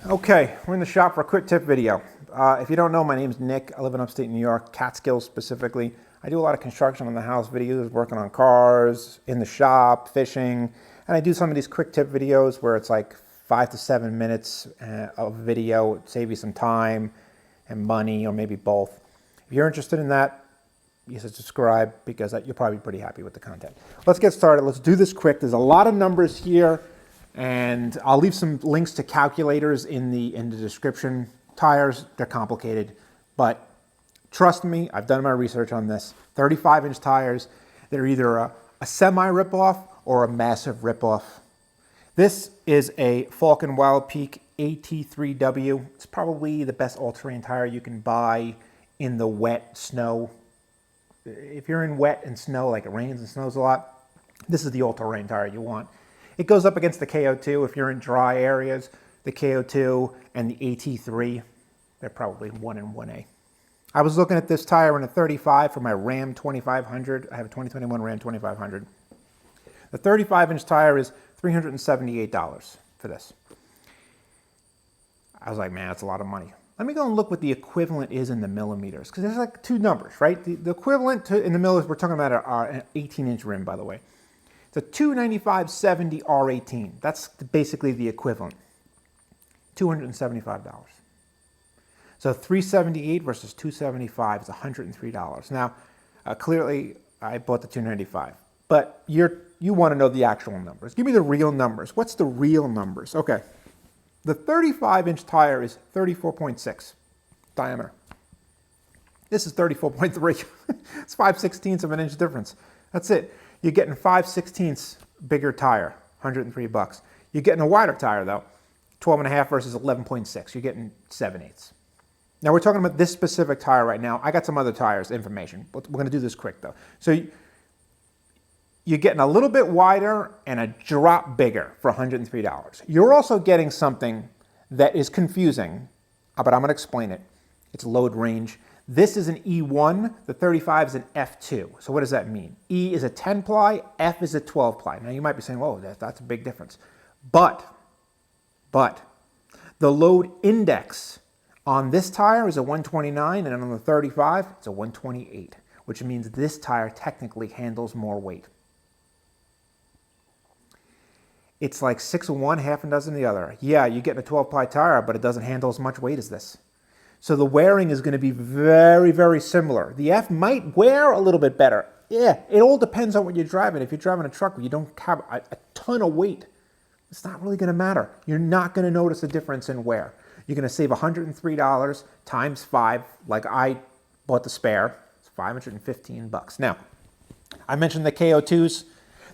Okay, we're in the shop for a quick tip video. If you don't know, my name's Nick. I live in upstate New York, Catskills specifically. I do a lot of construction on the house videos, working on cars, in the shop, fishing, and I do some of these quick tip videos where it's like 5 to 7 minutes of video, save you some time and money, or maybe both. If you're interested in that, you should subscribe because you'll probably be pretty happy with the content. Let's get started. Let's do this quick. There's a lot of numbers here, and I'll leave some links to calculators in the description. Tires, they're complicated, but trust me, I've done my research on this. 35-inch tires, they're either a semi ripoff or a massive ripoff. This is a Falken Wildpeak AT3W. It's probably the best all-terrain tire you can buy in the wet snow. If you're in wet and snow, like it rains and snows a lot, this is the all-terrain tire you want. It goes up against the KO2 if you're in dry areas. The KO2 and the AT3, they're probably 1 and 1A. I was looking at this tire in a 35 for my Ram 2500. I have a 2021 Ram 2500. The 35-inch tire is $378 for this. I was like, man, that's a lot of money. Let me go and look what the equivalent is in the millimeters, because there's like two numbers, right? The equivalent in the millimeters, we're talking about an 18-inch rim, by the way. It's a 295/70 R18. That's basically the equivalent. $275. So 378 versus 275 is $103. Now, clearly, I bought the 295, but you want to know the actual numbers. Give me the real numbers. What's the real numbers? Okay. The 35-inch tire is 34.6 diameter. This is 34.3. It's 5/16 of an inch difference. That's it. You're getting 5/16 bigger tire, $103. You're getting a wider tire though, 12.5 versus 11.6. You're getting 7/8. Now we're talking about this specific tire right now. I got some other tires information, but we're going to do this quick though. So you're getting a little bit wider and a drop bigger for $103. You're also getting something that is confusing, but I'm going to explain it. It's load range. This is an E1, the 35 is an F2. So what does that mean? E is a 10-ply, F is a 12-ply. Now you might be saying, whoa, that's a big difference. But the load index on this tire is a 129, and on the 35, it's a 128, which means this tire technically handles more weight. It's like 6 of one, half a dozen of the other. Yeah, you're getting a 12-ply tire, but it doesn't handle as much weight as this. So the wearing is going to be very, very similar. The F might wear a little bit better. Yeah, it all depends on what you're driving. If you're driving a truck where you don't have a ton of weight, it's not really going to matter. You're not going to notice a difference in wear. You're going to save $103 times 5, like I bought the spare. It's $515. Now, I mentioned the KO2s.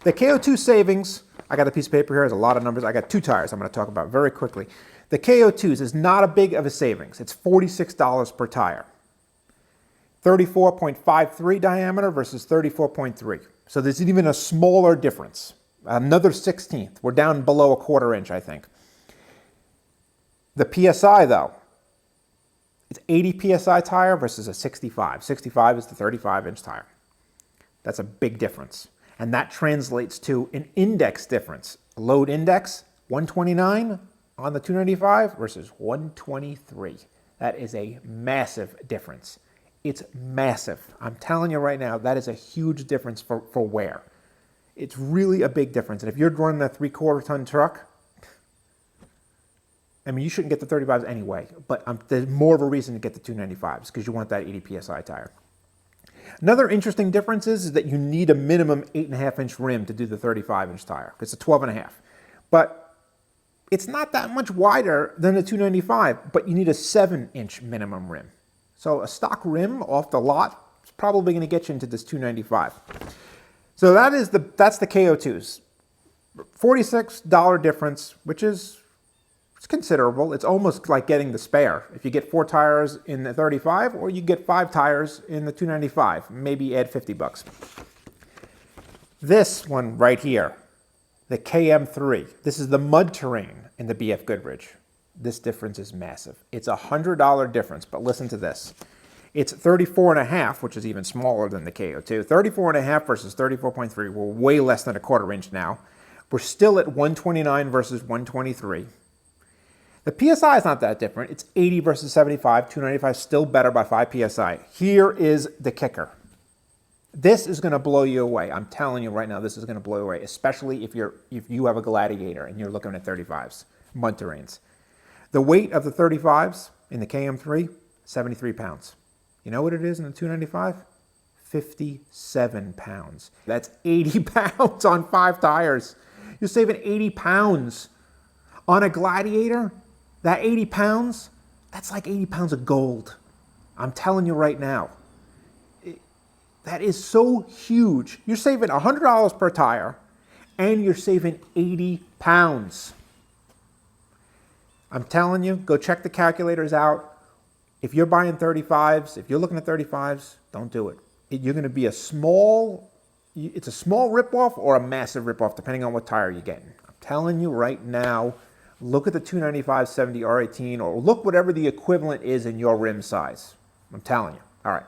The KO2 Savings, I got a piece of paper here, there's a lot of numbers. I got 2 tires I'm going to talk about very quickly. The KO2s is not a big of a savings. It's $46 per tire. 34.53 diameter versus 34.3. So there's even a smaller difference. Another 16th. We're down below a 1/4 inch, I think. The PSI, though, it's 80 PSI tire versus a 65. 65 is the 35-inch tire. That's a big difference. And that translates to an index difference. Load index, 129 on the 295 versus 123. That is a massive difference. It's massive. I'm telling you right now, that is a huge difference for wear. It's really a big difference. And if you're running a 3/4 ton truck, I mean, you shouldn't get the 35s anyway, but there's more of a reason to get the 295s because you want that 80 PSI tire. Another interesting difference is that you need a minimum 8.5-inch rim to do the 35-inch tire. It's a 12.5. But it's not that much wider than the 295, but you need a 7-inch minimum rim. So a stock rim off the lot is probably going to get you into this 295. So that's the KO2s. $46 difference, which is considerable. It's almost like getting the spare. If you get 4 tires in the 35, or you get 5 tires in the 295, maybe add $50. This one right here, the KM3, this is the mud terrain in the BF Goodrich. This difference is massive. It's a $100 difference, but listen to this. It's 34.5, which is even smaller than the KO2. 34.5 versus 34.3. We're way less than a 1/4 inch now. We're still at 129 versus 123. The PSI is not that different. It's 80 versus 75. 295 still better by 5 PSI. Here is the kicker. This is going to blow you away. I'm telling you right now, this is going to blow you away, especially if you have a Gladiator and you're looking at 35s, mud terrains. The weight of the 35s in the KM3, 73 pounds. You know what it is in the 295? 57 pounds. That's 80 pounds on 5 tires. You're saving 80 pounds. On a Gladiator, that 80 pounds, that's like 80 pounds of gold. I'm telling you right now. That is so huge. You're saving $100 per tire, and you're saving 80 pounds. I'm telling you, go check the calculators out. If you're buying 35s, if you're looking at 35s, don't do it. You're going to be it's a small ripoff or a massive ripoff, depending on what tire you're getting. I'm telling you right now, look at the 295 70 R18, or look whatever the equivalent is in your rim size. I'm telling you. All right.